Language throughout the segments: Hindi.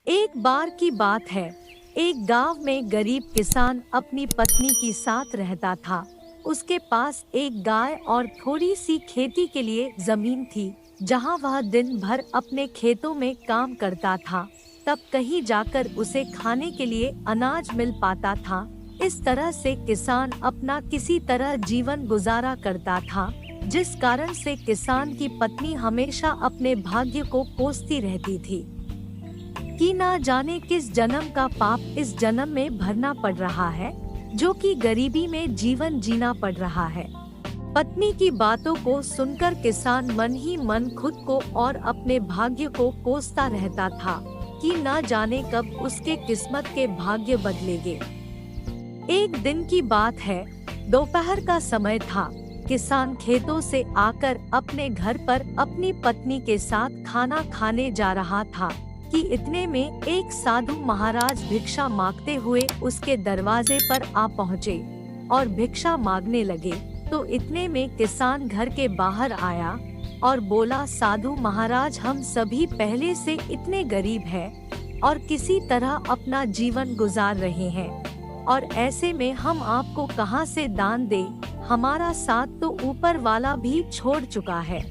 एक बार की बात है। एक गांव में गरीब किसान अपनी पत्नी के साथ रहता था। उसके पास एक गाय और थोड़ी सी खेती के लिए जमीन थी, जहां वह दिन भर अपने खेतों में काम करता था। तब कहीं जाकर उसे खाने के लिए अनाज मिल पाता था। इस तरह से किसान अपना किसी तरह जीवन गुजारा करता था, जिस कारण से किसान की पत्नी हमेशा अपने भाग्य को कोसती रहती थी कि ना जाने किस जन्म का पाप इस जन्म में भरना पड़ रहा है, जो कि गरीबी में जीवन जीना पड़ रहा है। पत्नी की बातों को सुनकर किसान मन ही मन खुद को और अपने भाग्य को कोसता रहता था कि ना जाने कब उसके किस्मत के भाग्य बदलेंगे। एक दिन की बात है, दोपहर का समय था। किसान खेतों से आकर अपने घर पर अपनी पत्नी के साथ खाना खाने जा रहा था कि इतने में एक साधु महाराज भिक्षा मांगते हुए उसके दरवाजे पर आ पहुँचे और भिक्षा मांगने लगे। तो इतने में किसान घर के बाहर आया और बोला, साधु महाराज, हम सभी पहले से इतने गरीब हैं और किसी तरह अपना जीवन गुजार रहे हैं, और ऐसे में हम आपको कहां से दान दें? हमारा साथ तो ऊपर वाला भी छोड़ चुका है।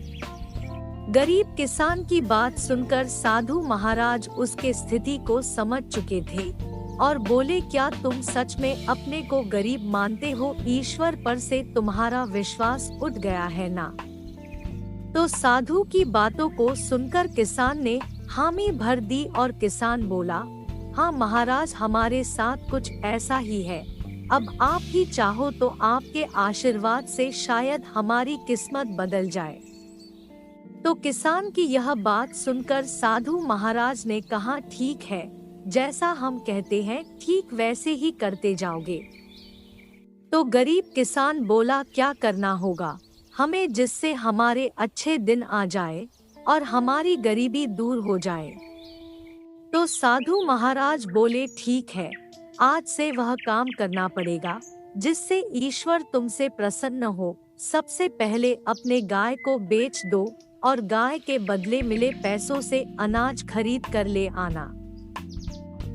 गरीब किसान की बात सुनकर साधु महाराज उसके स्थिति को समझ चुके थे और बोले, क्या तुम सच में अपने को गरीब मानते हो? ईश्वर पर से तुम्हारा विश्वास उठ गया है ना? तो साधु की बातों को सुनकर किसान ने हामी भर दी और किसान बोला, हाँ महाराज, हमारे साथ कुछ ऐसा ही है। अब आप ही चाहो तो आपके आशीर्वाद से शायद हमारी किस्मत बदल जाए। तो किसान की यह बात सुनकर साधु महाराज ने कहा, ठीक है, जैसा हम कहते हैं ठीक वैसे ही करते जाओगे। तो गरीब किसान बोला, क्या करना होगा हमें जिससे हमारे अच्छे दिन आ जाए और हमारी गरीबी दूर हो जाए? तो साधु महाराज बोले, ठीक है, आज से वह काम करना पड़ेगा जिससे ईश्वर तुमसे प्रसन्न हो। सबसे पहले अपने गाय को बेच दो और गाय के बदले मिले पैसों से अनाज खरीद कर ले आना।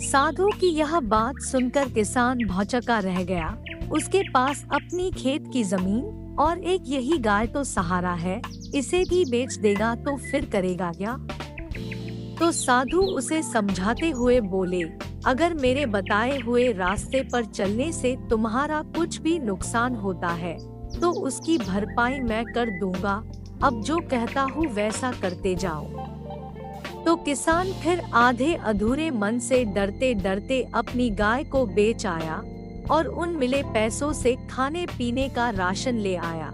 साधु की यह बात सुनकर किसान भौचक्का रह गया। उसके पास अपनी खेत की जमीन और एक यही गाय तो सहारा है, इसे भी बेच देगा तो फिर करेगा क्या? तो साधु उसे समझाते हुए बोले, अगर मेरे बताए हुए रास्ते पर चलने से तुम्हारा कुछ भी नुकसान होता है तो उसकी भरपाई मैं कर दूंगा। अब जो कहता हूँ वैसा करते जाओ। तो किसान फिर आधे अधूरे मन से डरते डरते अपनी गाय को बेच आया और उन मिले पैसों से खाने पीने का राशन ले आया।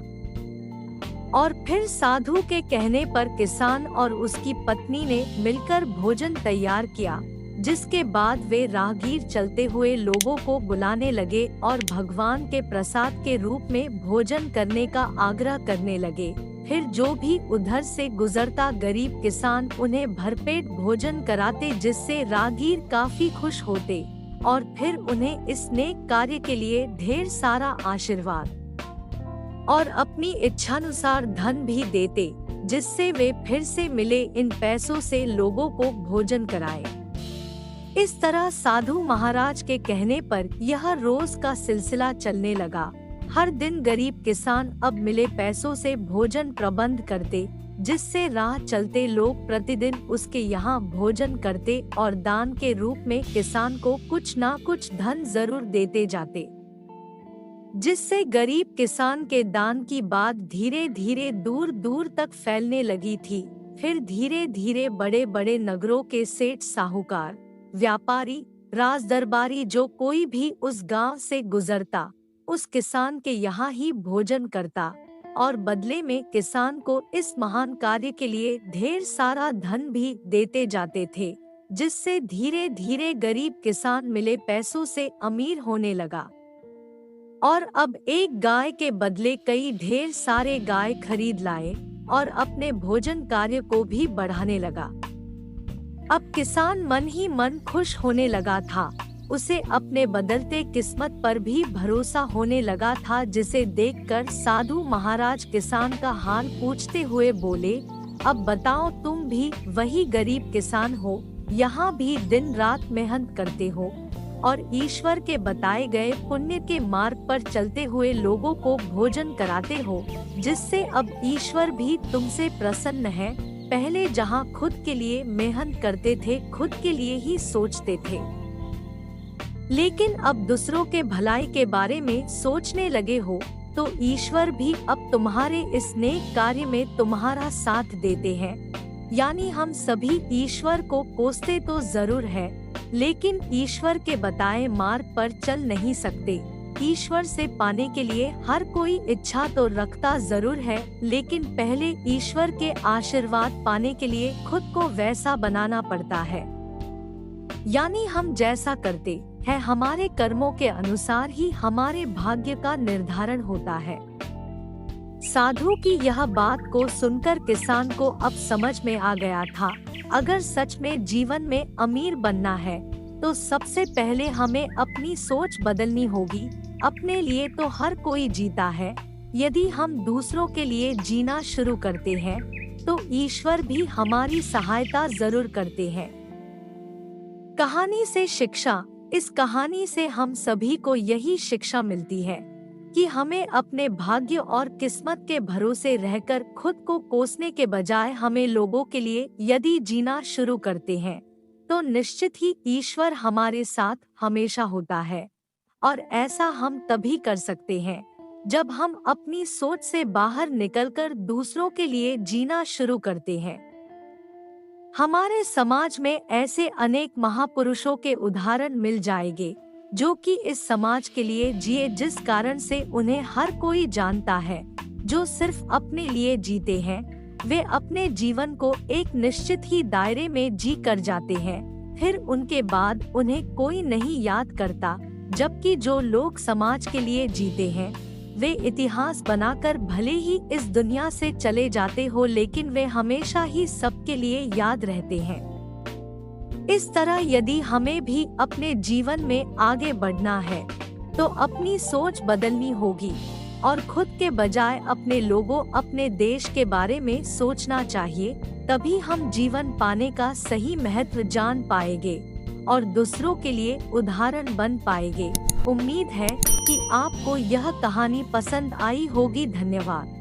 और फिर साधु के कहने पर किसान और उसकी पत्नी ने मिलकर भोजन तैयार किया, जिसके बाद वे राहगीर चलते हुए लोगों को बुलाने लगे और भगवान के प्रसाद के रूप में भोजन करने का आग्रह करने लगे। फिर जो भी उधर से गुजरता गरीब किसान उन्हें भरपेट भोजन कराते, जिससे राहगीर काफी खुश होते और फिर उन्हें इस नेक कार्य के लिए ढेर सारा आशीर्वाद और अपनी इच्छानुसार धन भी देते, जिससे वे फिर से मिले इन पैसों से लोगों को भोजन कराए। इस तरह साधु महाराज के कहने पर यह रोज का सिलसिला चलने लगा। हर दिन गरीब किसान अब मिले पैसों से भोजन प्रबंध करते, जिससे राह चलते लोग प्रतिदिन उसके यहाँ भोजन करते और दान के रूप में किसान को कुछ ना कुछ धन जरूर देते जाते, जिससे गरीब किसान के दान की बात धीरे धीरे दूर दूर तक फैलने लगी थी। फिर धीरे धीरे बड़े बड़े नगरों के सेठ, साहूकार, व्यापारी, राजदरबारी, जो कोई भी उस गांव से गुजरता उस किसान के यहाँ ही भोजन करता और बदले में किसान को इस महान कार्य के लिए ढेर सारा धन भी देते जाते थे, जिससे धीरे धीरे गरीब किसान मिले पैसों से अमीर होने लगा और अब एक गाय के बदले कई ढेर सारे गाय खरीद लाए और अपने भोजन कार्य को भी बढ़ाने लगा। अब किसान मन ही मन खुश होने लगा था। उसे अपने बदलते किस्मत पर भी भरोसा होने लगा था, जिसे देखकर साधु महाराज किसान का हाल पूछते हुए बोले, अब बताओ, तुम भी वही गरीब किसान हो यहाँ भी दिन रात मेहनत करते हो और ईश्वर के बताए गए पुण्य के मार्ग पर चलते हुए लोगों को भोजन कराते हो, जिससे अब ईश्वर भी तुमसे प्रसन्न है। पहले जहाँ खुद के लिए मेहनत करते थे, खुद के लिए ही सोचते थे, लेकिन अब दूसरों के भलाई के बारे में सोचने लगे हो, तो ईश्वर भी अब तुम्हारे इस नेक कार्य में तुम्हारा साथ देते हैं। यानी हम सभी ईश्वर को कोसते तो जरूर है, लेकिन ईश्वर के बताए मार्ग पर चल नहीं सकते। ईश्वर से पाने के लिए हर कोई इच्छा तो रखता जरूर है, लेकिन पहले ईश्वर के आशीर्वाद पाने के लिए खुद को वैसा बनाना पड़ता है। यानी हम जैसा करते हैं, हमारे कर्मों के अनुसार ही हमारे भाग्य का निर्धारण होता है। साधु की यह बात को सुनकर किसान को अब समझ में आ गया था, अगर सच में जीवन में अमीर बनना है तो सबसे पहले हमें अपनी सोच बदलनी होगी। अपने लिए तो हर कोई जीता है, यदि हम दूसरों के लिए जीना शुरू करते हैं तो ईश्वर भी हमारी सहायता जरूर करते हैं। कहानी से शिक्षा। इस कहानी से हम सभी को यही शिक्षा मिलती है कि हमें अपने भाग्य और किस्मत के भरोसे रहकर खुद को कोसने के बजाय हमें लोगों के लिए यदि जीना शुरू करते हैं तो निश्चित ही ईश्वर हमारे साथ हमेशा होता है। और ऐसा हम तभी कर सकते हैं जब हम अपनी सोच से बाहर निकलकर दूसरों के लिए जीना शुरू करते हैं। हमारे समाज में ऐसे अनेक महापुरुषों के उदाहरण मिल जाएंगे जो कि इस समाज के लिए जिए, जिस कारण से उन्हें हर कोई जानता है। जो सिर्फ अपने लिए जीते हैं, वे अपने जीवन को एक निश्चित ही दायरे में जी कर जाते हैं, फिर उनके बाद उन्हें कोई नहीं याद करता। जबकि जो लोग समाज के लिए जीते हैं, वे इतिहास बनाकर भले ही इस दुनिया से चले जाते हो, लेकिन वे हमेशा ही सबके लिए याद रहते हैं। इस तरह यदि हमें भी अपने जीवन में आगे बढ़ना है तो अपनी सोच बदलनी होगी और खुद के बजाय अपने लोगों, अपने देश के बारे में सोचना चाहिए। तभी हम जीवन पाने का सही महत्व जान पाएंगे और दूसरों के लिए उदाहरण बन पाएंगे। उम्मीद है कि आपको यह कहानी पसंद आई होगी। धन्यवाद।